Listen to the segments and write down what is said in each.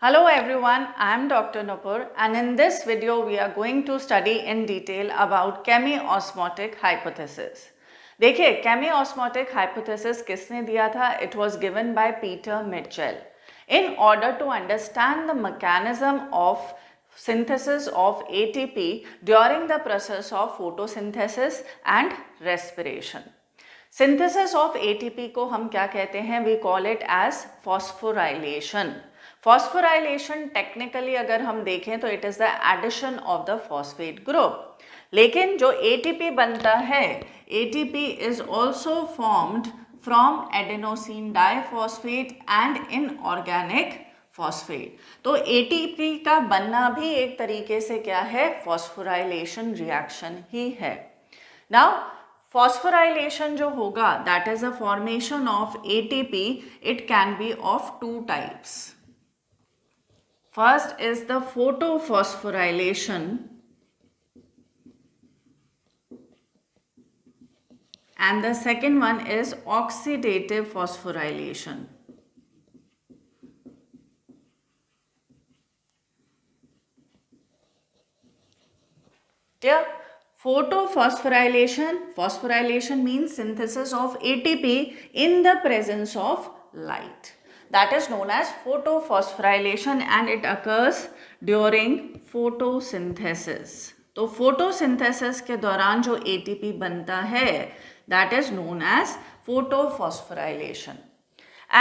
Hello everyone, I am Dr. Nupur and in this video we are going to study in detail about chemiosmotic hypothesis. देखिए chemiosmotic hypothesis किसने दिया था? It was given by Peter Mitchell in order to understand the mechanism of synthesis of ATP during the process of photosynthesis and respiration. Synthesis of ATP को हम क्या कहते हैं? We call it as phosphorylation. Phosphorylation technically अगर हम देखें तो it is the addition of the phosphate group, लेकिन जो ATP बनता है, ATP is also formed from adenosine diphosphate and inorganic phosphate. तो ATP का बनना भी एक तरीके से क्या है? फॉस्फोराइलेशन रिएक्शन ही है. नाउ फॉस्फोराइलेशन जो होगा that is a formation of ATP. It can be of two types. First is the photophosphorylation and the second one is oxidative phosphorylation. Clear? Phosphorylation means synthesis of ATP in the presence of light. That is known as photophosphorylation and it occurs during photosynthesis. तो photosynthesis के दौरान जो ATP बनता है that is known as photophosphorylation.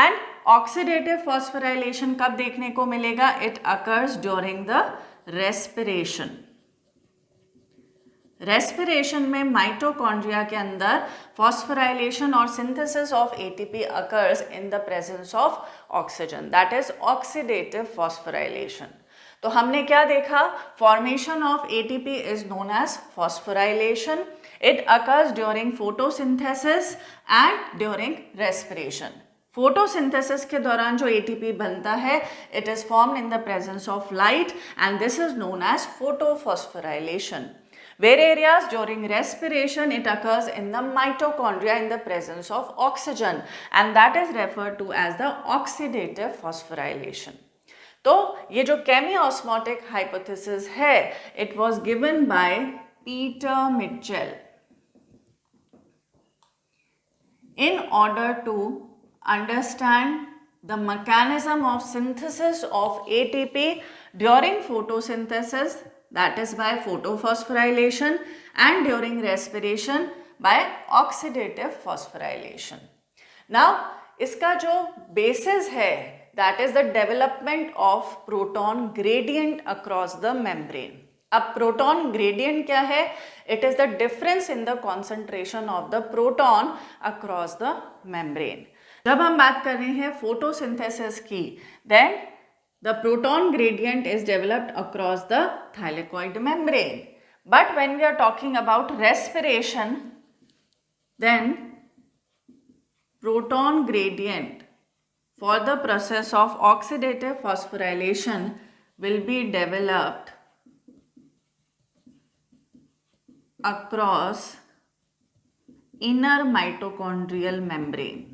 And oxidative phosphorylation कब देखने को मिलेगा? It occurs during the respiration. Respiration में माइटोकॉन्ड्रिया के अंदर फॉस्फोराइलेशन और synthesis of ATP occurs in the presence of oxygen, that is oxidative phosphorylation. तो हमने क्या देखा? Formation of ATP is known as phosphorylation. It occurs during photosynthesis and during respiration. Photosynthesis के दौरान जो ATP बनता है it is formed in the presence of light and this is known as photophosphorylation. Whereas during respiration it occurs in the mitochondria in the presence of oxygen and that is referred to as the oxidative phosphorylation. तो ये जो chemiosmotic hypothesis है it was given by Peter Mitchell in order to understand the mechanism of synthesis of ATP during photosynthesis, that is by photophosphorylation, and during respiration by oxidative phosphorylation. Now इसका जो basis है that is the development of proton gradient across the membrane. अब proton gradient क्या है? It is the difference in the concentration of the proton across the membrane. जब हम बात कर रहे हैं photosynthesis की, then the proton gradient is developed across the thylakoid membrane. But when we are talking about respiration, then proton gradient for the process of oxidative phosphorylation will be developed across inner mitochondrial membrane.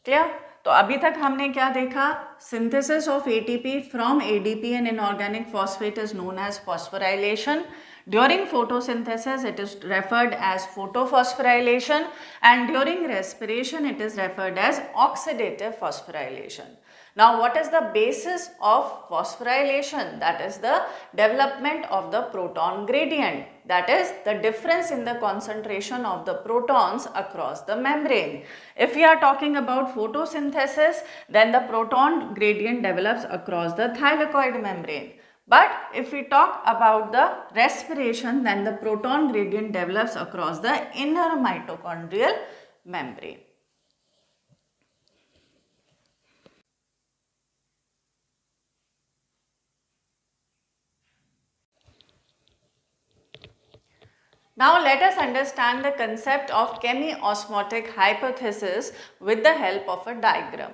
Clear? तो अभी तक हमने क्या देखा? Synthesis of ATP from ADP and inorganic phosphate is known as phosphorylation. During photosynthesis it is referred as photophosphorylation and during respiration it is referred as oxidative phosphorylation. Now what is the basis of phosphorylation? That is the development of the proton gradient, that is the difference in the concentration of the protons across the membrane. If we are talking about photosynthesis, then the proton gradient develops across the thylakoid membrane. But if we talk about the respiration, then the proton gradient develops across the inner mitochondrial membrane. Now let us understand the concept of chemiosmotic hypothesis with the help of a diagram.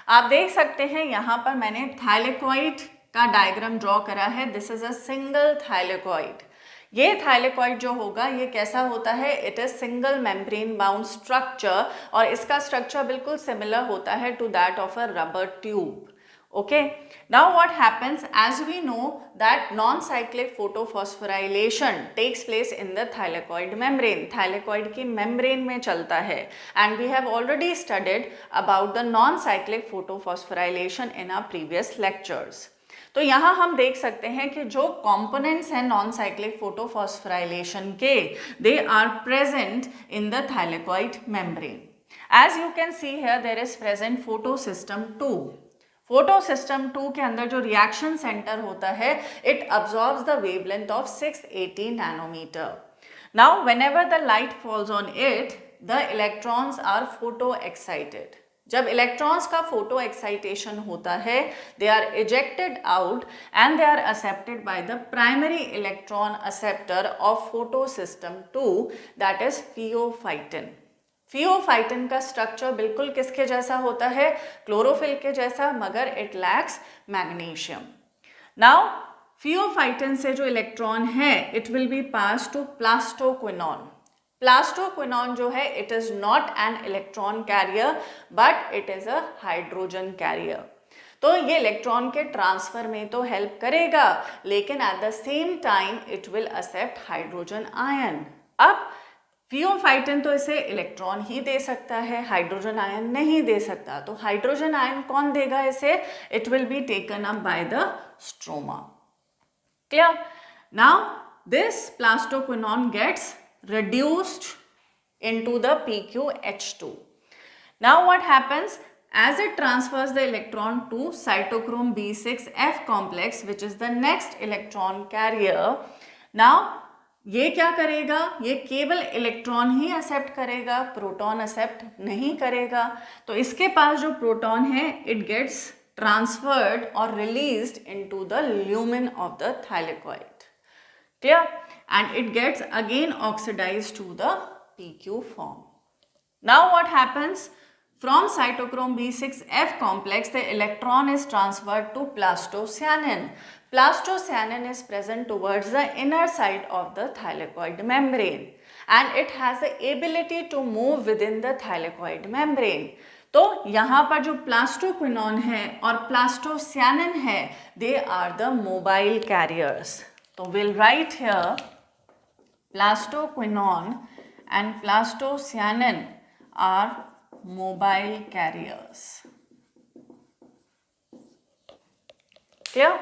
आप देख सकते हैं यहाँ पर मैंने thylakoid का diagram draw करा है. This is a single thylakoid. ये थाइलेकॉइड जो होगा ये कैसा होता है, it is single membrane bound structure, और इसका स्ट्रक्चर बिल्कुल सिमिलर होता है to that of a rubber tube. Okay, now what happens, as we know that non-cyclic photophosphorylation takes place in the thylakoid membrane. Thylakoid की membrane में चलता है, and we have already studied about the non-cyclic photophosphorylation in our previous lectures. तो यहाँ हम देख सकते हैं कि जो components हैं non-cyclic photophosphorylation के, they are present in the thylakoid membrane. As you can see here, there is present photosystem 2. Photosystem 2 के अंदर जो रिएक्शन सेंटर होता है, it absorbs the wavelength of 680 nanometre. Now whenever the light falls on it, the electrons are photo excited. जब electrons का photo excitation होता है, they are ejected out and they are accepted by the primary electron acceptor of photosystem 2, that is pheophytin. Pheophytin का structure बिल्कुल किसके जैसा होता है, क्लोरोफिल के जैसा, मगर it lacks magnesium. Now pheophytin से जो इलेक्ट्रॉन है, it will be pass to plastoquinone. Plastoquinone जो है, it is not an electron carrier but it is a hydrogen carrier. तो ये इलेक्ट्रॉन के ट्रांसफर में तो हेल्प करेगा, लेकिन at the same time it will accept hydrogen ion. अब फियोफाइटिन तो इसे इलेक्ट्रॉन ही दे सकता है, हाइड्रोजन आयन नहीं दे सकता. तो हाइड्रोजन आयन कौन देगा इसे, it will be taken up by the stroma. Clear. Now this plastoquinone gets reduced into the PQH2. Now what happens, as it transfers the electron to cytochrome B6F complex, which is the next electron carrier. Now ये क्या करेगा, ये केवल electron ही accept करेगा, proton accept नहीं करेगा. तो इसके पास जो प्रोटॉन है, इट गेट्स ट्रांसफर्ड और released into the lumen of the thylakoid. Clear? And it gets again oxidized to the PQ form. Now what happens? From cytochrome B6F complex, the electron is transferred to plastocyanin. Plastocyanin is present towards the inner side of the thylakoid membrane, and it has the ability to move within the thylakoid membrane. तो यहाँ पर जो प्लास्टोक्विनॉन है और प्लास्टोक्यानिन है, they are the mobile carriers. So we'll write here plastoquinone and plastocyanin are mobile carriers. Clear?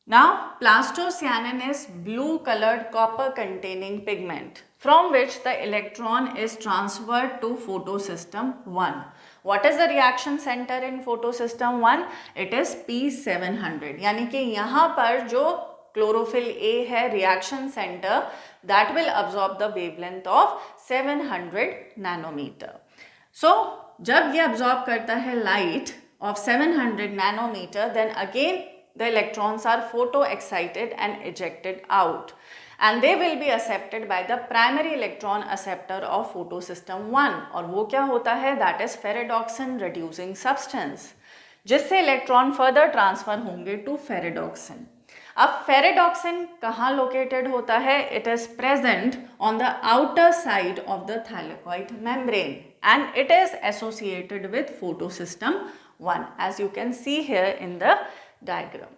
Now plastocyanin is blue colored copper containing pigment from which the electron is transferred to photosystem 1. What is the reaction center in photosystem 1? It is P700. यानी कि यहाँ पर जो chlorophyll a है reaction centre, that will absorb the wavelength of 700 nanometer. So जब ये absorb करता है light of 700 nanometer, then again the electrons are photo excited and ejected out, and they will be accepted by the primary electron acceptor of photosystem 1. और वो क्या होता है, that is ferredoxin reducing substance, जिससे electron further transfer होंगे to ferredoxin. अब ferredoxin कहाँ located होता है, it is present on the outer side of the thylakoid membrane and it is associated with photosystem 1, as you can see here in the diagram.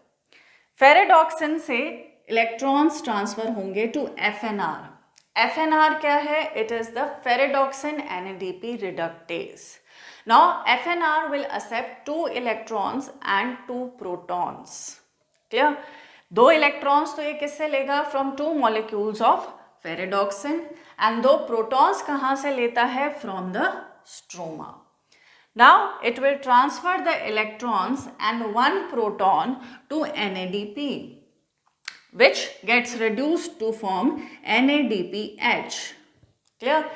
Ferredoxin से electrons transfer होंगे to FNR. FNR क्या है, it is the ferredoxin NADP reductase. Now FNR will accept 2 electrons and 2 protons. Clear? 2 electrons तो ये किससे लेगा, from 2 molecules of ferredoxin, and 2 protons कहाँ से लेता है, from the stroma. Now it will transfer the electrons and 1 proton to NADP, which gets reduced to form NADPH. Clear.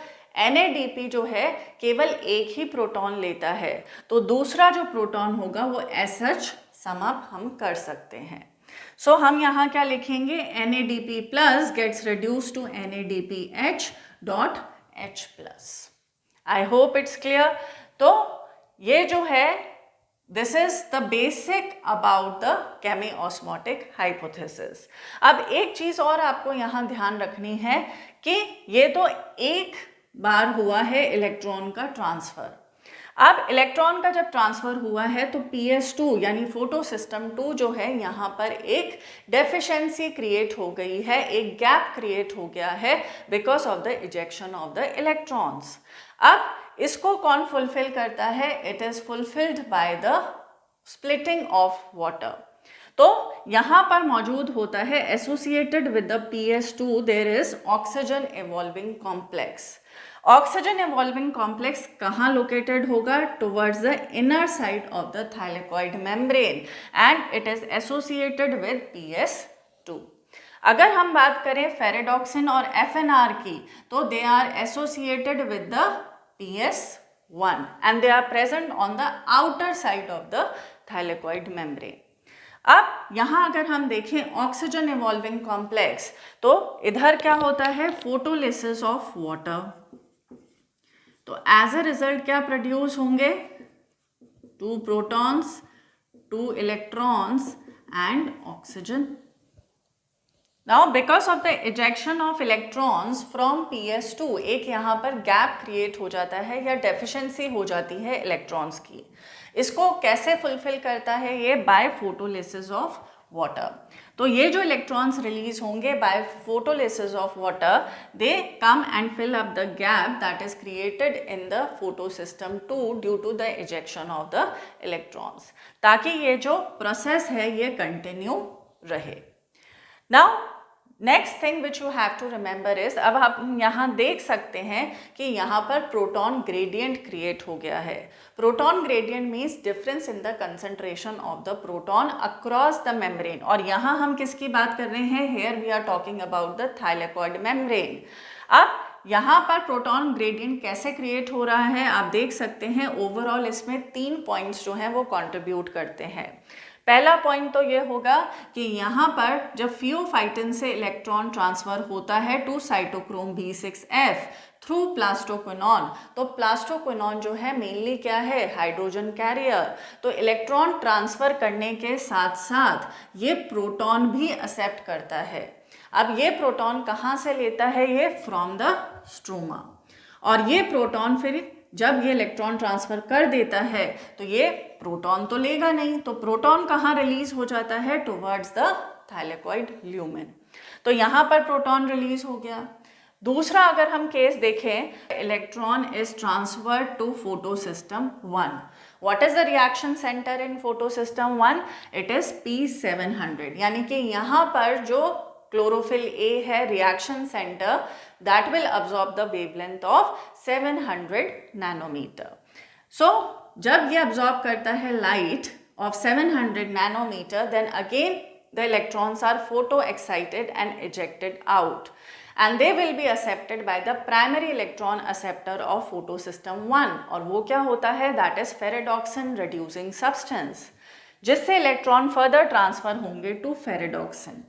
NADP जो है केवल एक ही प्रोटॉन लेता है, तो दूसरा जो प्रोटॉन होगा वो SH समअप हम कर सकते हैं. सो हम यहाँ क्या लिखेंगे, NADP plus gets reduced to NADPH dot H plus. I hope it's clear. तो ये जो है this is the basic about the chemiosmotic hypothesis. अब एक चीज और आपको यहाँ ध्यान रखनी है कि ये तो एक बार हुआ है इलेक्ट्रॉन का ट्रांसफर। अब इलेक्ट्रॉन का जब ट्रांसफर हुआ है तो PS2 यानी फोटो सिस्टम 2 जो है यहाँ पर एक डेफिशिएंसी क्रिएट हो गई है, एक गैप क्रिएट हो गया है because of the ejection of the electrons. अब इसको कौन फुलफिल करता है? It is fulfilled by the splitting of water. तो यहाँ पर मौजूद होता है associated with the PS2 there is oxygen evolving complex. Oxygen evolving complex कहाँ लोकेटेड होगा? Towards the inner side of the thylakoid membrane and it is associated with PS2। अगर हम बात करें फेरेडॉक्सिन और FNR की तो they are associated with the PS1 and they are present on the outer side of the thylakoid membrane. अब यहाँ अगर हम देखें ऑक्सीजन इवॉल्विंग कॉम्प्लेक्स तो इधर क्या होता है? Photolysis of water. तो एज अ रिजल्ट क्या प्रोड्यूस होंगे? 2 protons, 2 electrons and oxygen. Now because of the ejection of electrons from PS2 एक यहाँ पर गैप क्रिएट हो जाता है या डेफिशिएंसी हो जाती है इलेक्ट्रॉन्स की। इसको कैसे फुलफिल करता है ये? By photolysis of water. तो ये जो इलेक्ट्रॉन्स रिलीज होंगे by photolysis of water they come and fill up the gap that is created in the photosystem 2 due to the ejection of the electrons, ताकि ये जो प्रोसेस है ये continue रहे। Now next thing which you have to remember is, अब आप यहाँ देख सकते हैं कि यहाँ पर प्रोटॉन ग्रेडियंट क्रिएट हो गया है। Proton gradient means difference in the concentration of the proton across the membrane. और यहाँ हम किसकी बात कर रहे हैं? Here we are talking about the thylakoid membrane. अब यहाँ पर प्रोटॉन ग्रेडियंट कैसे क्रिएट हो रहा है आप देख सकते हैं। ओवरऑल इसमें 3 पॉइंट्स जो हैं वो कंट्रीब्यूट करते हैं। पहला पॉइंट तो ये होगा कि यहाँ पर जब फियोफाइटिन से इलेक्ट्रॉन ट्रांसफर होता है to cytochrome B6F through plastoquinone, तो प्लास्टोक्विनोन जो है मेनली क्या है? Hydrogen carrier. तो इलेक्ट्रॉन ट्रांसफर करने के साथ साथ ये प्रोटॉन भी एक्सेप्ट करता है। अब ये प्रोटॉन कहाँ से लेता है? ये फ्रॉम द स्ट्रोमा। और ये प्रोटॉन फिर जब ये इलेक्ट्रॉन ट्रांसफर कर देता है तो ये प्रोटॉन तो लेगा नहीं, तो प्रोटॉन कहाँ रिलीज हो जाता है? Towards the thylakoid lumen. तो यहाँ पर प्रोटॉन रिलीज हो गया। दूसरा अगर हम केस देखें, electron is transferred to photosystem 1। What is the reaction centre in photosystem 1? It is P700। यानी कि यहाँ पर जो क्लोरोफिल A है reaction centre that will absorb the wavelength of 700 nanometer. So जब ये अब्सॉर्ब करता है light of 700 nanometer then again the electrons are photo excited and ejected out and they will be accepted by the primary electron acceptor of photosystem 1। और वो क्या होता है? that is ferredoxin reducing substance, जिससे electron further transfer होंगे to ferredoxin.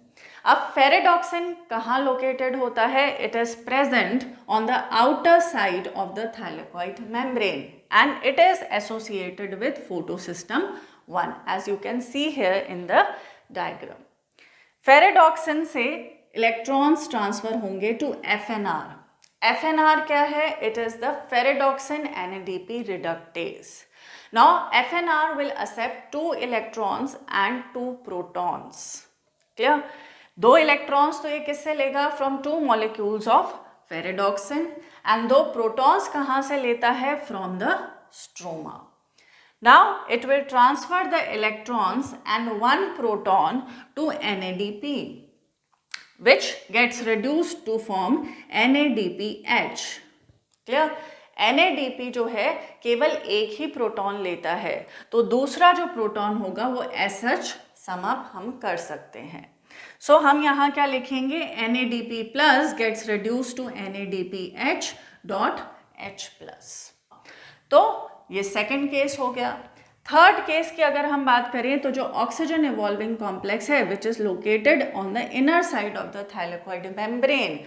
अब ferredoxin कहाँ located होता है? It is present on the outer side of the thylakoid membrane and it is associated with photosystem 1 as you can see here in the diagram. Ferredoxin से electrons transfer होंगे to FNR। FNR क्या है? It is the ferredoxin NADP reductase। Now FNR will accept 2 electrons and 2 protons। Clear? 2 electrons तो ये किससे लेगा? From 2 molecules of ferredoxin and 2 protons कहाँ से लेता है? From the stroma. Now it will transfer the electrons and 1 proton to NADP which gets reduced to form NADPH। Clear? NADP जो है केवल एक ही प्रोटॉन लेता है, तो दूसरा जो प्रोटॉन होगा वो SH समअप हम कर सकते हैं। सो हम यहाँ क्या लिखेंगे? NADP plus gets reduce to NADPH dot H plus. तो ये सेकेंड केस हो गया। थर्ड केस की अगर हम बात करें तो जो ऑक्सीजन इवॉल्विंग कॉम्प्लेक्स है which is located on the inner side of the thylakoid membrane,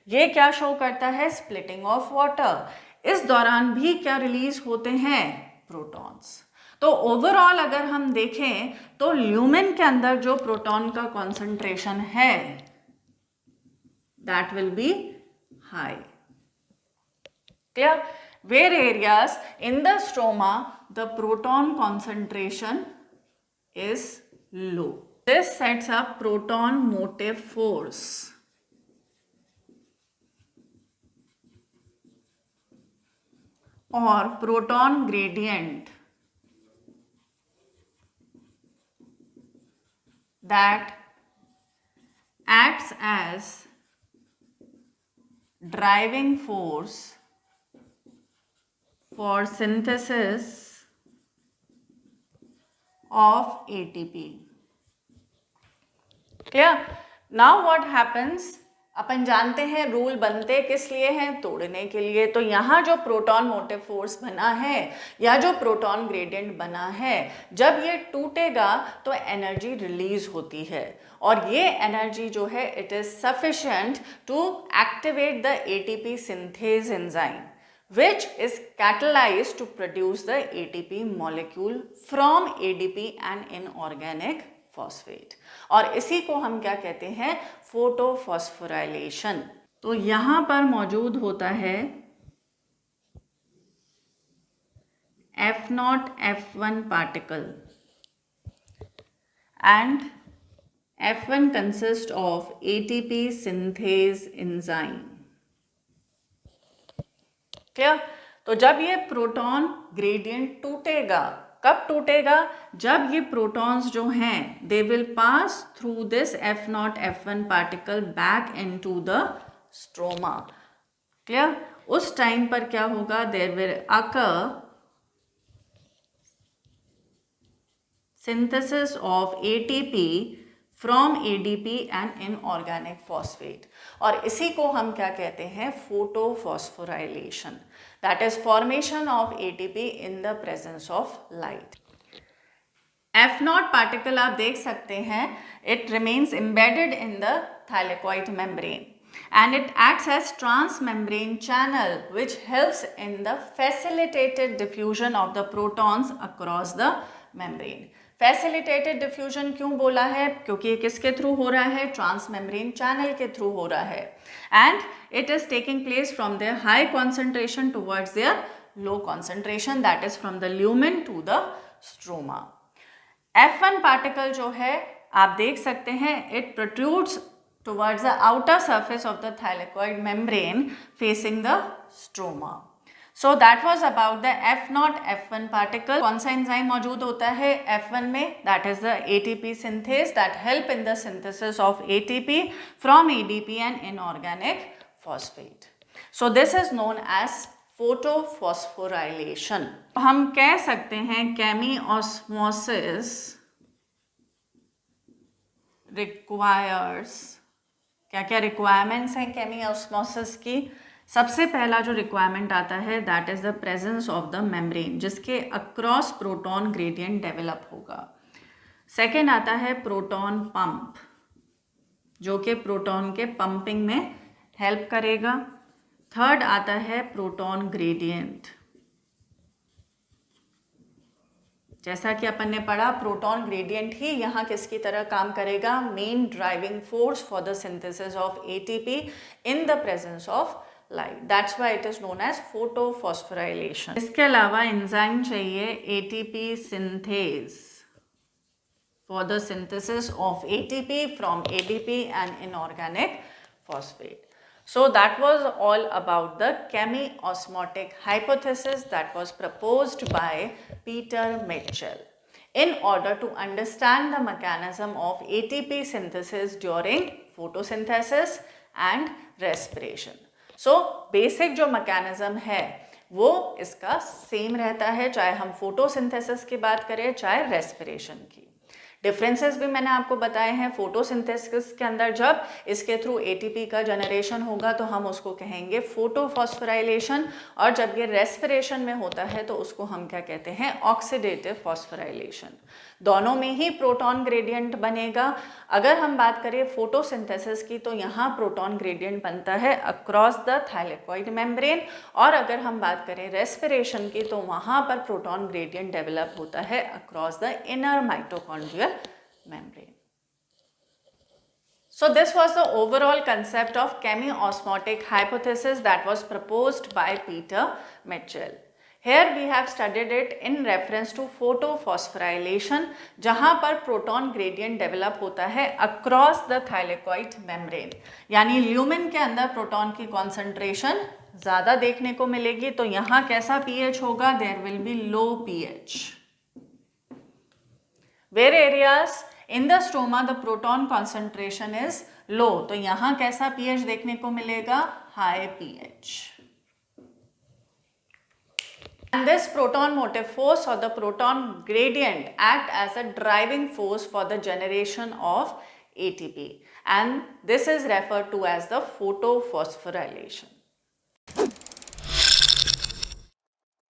ये क्या शो करता है? Splitting of water. इस दौरान भी क्या रिलीज होते हैं? प्रोटॉन्स। तो तो ओवरऑल अगर हम देखें तो ल्यूमेन के अंदर जो प्रोटॉन का कॉन्सेंट्रेशन है that will be high. Clear? Where areas in the stroma the proton concentration is low. This sets up proton motive force or proton gradient that acts as driving force for synthesis of ATP. Clear? Now what happens? अपन जानते हैं rule बनते किस लिए हैं? तोड़ने के लिए. तो यहाँ जो प्रोटॉन मोटिव फोर्स बना है या जो प्रोटॉन ग्रेडियंट बना है, जब ये टूटेगा तो एनर्जी रिलीज होती है और ये एनर्जी जो है it is sufficient to activate the ATP synthase enzyme which is catalyzed to produce the ATP molecule from ADP and inorganic phosphate. और इसी को हम क्या कहते हैं? फोटोफॉस्फोराइलेशन. तो यहाँ पर मौजूद होता है F0 F1 particle and F1 consists of ATP synthase enzyme. Clear? तो जब ये प्रोटॉन ग्रेडियंट टूटेगा, कब टूटेगा? जब ये प्रोटॉन्स जो हैं they will pass through this F0 F1 particle back into the stroma. Clear? उस टाइम पर क्या होगा? There will occur synthesis of ATP from ADP and inorganic phosphate. और इसी को हम क्या कहते हैं? Photophosphorylation. That is formation of ATP in the presence of light. F0 particle आप देख सकते हैं, it remains embedded in the thylakoid membrane and it acts as transmembrane channel which helps in the facilitated diffusion of the protons across the membrane. Facilitated diffusion क्यों बोला है? क्योंकि ये किसके थ्रू हो रहा है? ट्रांसमेम्ब्रेन चैनल के थ्रू हो रहा है and it is taking place from their high concentration towards their low concentration, that is from the lumen to the stroma. F1 particle जो है आप देख सकते हैं, it protrudes towards the outer surface of the thylakoid membrane facing the stroma. So that was about the F0 F1 particle. कौन सा enzyme मौजूद होता है F1 में? That is the ATP synthase that help in the synthesis of ATP from ADP and inorganic phosphate. So this is known as photophosphorylation. हम कह सकते हैं chemiosmosis requires, क्या क्या रिक्वायरमेंट्स हैं chemiosmosis की? सबसे पहला जो रिक्वायरमेंट आता है that is the presence of the membrane जिसके अक्रॉस प्रोटॉन ग्रेडियंट डेवलप होगा. सेकेंड आता है प्रोटॉन पंप जो कि प्रोटॉन के पंपिंग में हेल्प करेगा. थर्ड आता है प्रोटॉन ग्रेडियंट. जैसा कि अपन ने पढ़ा, प्रोटॉन ग्रेडियंट ही यहाँ किसकी तरह काम करेगा? Main driving force for the synthesis of ATP in the presence of light. That's why it is known as photophosphorylation. इसके अलावा एंजाइम चाहिए ATP synthase for the synthesis of ATP from ADP and inorganic phosphate. So that was all about the chemiosmotic hypothesis that was proposed by Peter Mitchell in order to understand the mechanism of ATP synthesis during photosynthesis and respiration. So basic जो mechanism है वो इसका same रहता है चाहे हम photosynthesis की बात करें चाहे respiration की. डिफरेंसेस भी मैंने आपको बताए हैं। फोटोसिंथेसिस के अंदर जब इसके थ्रू एटीपी का जनरेशन होगा तो हम उसको कहेंगे फोटोफॉस्फोराइलेशन, और जब ये रेस्पिरेशन में होता है तो उसको हम क्या कहते हैं, ऑक्सीडेटिव फॉस्फोराइलेशन। दोनों में ही प्रोटॉन ग्रेडियंट बनेगा। अगर हम बात करें फोटोसिंथेसिस की तो यहाँ प्रोटॉन ग्रेडियंट बनता है अक्रॉस द थाइलेकॉइड मेम्ब्रेन, और अगर हम बात करें रेस्पिरेशन की तो वहाँ पर प्रोटॉन ग्रेडियंट डेवलप होता है across the inner mitochondrial membrane. So this was the overall concept of chemiosmotic hypothesis that was proposed by Peter Mitchell. Here we have studied it in reference to photophosphorylation, जहाँ पर proton gradient develop होता है across the thylakoid membrane, यानी lumen के अंदर proton की concentration ज़्यादा देखने को मिलेगी। तो यहाँ कैसा pH होगा, there will be low pH. Where areas in the stroma the proton concentration is low, तो यहाँ कैसा pH देखने को मिलेगा, high pH. And this proton motive force or the proton gradient act as a driving force for the generation of ATP, and this is referred to as the photophosphorylation.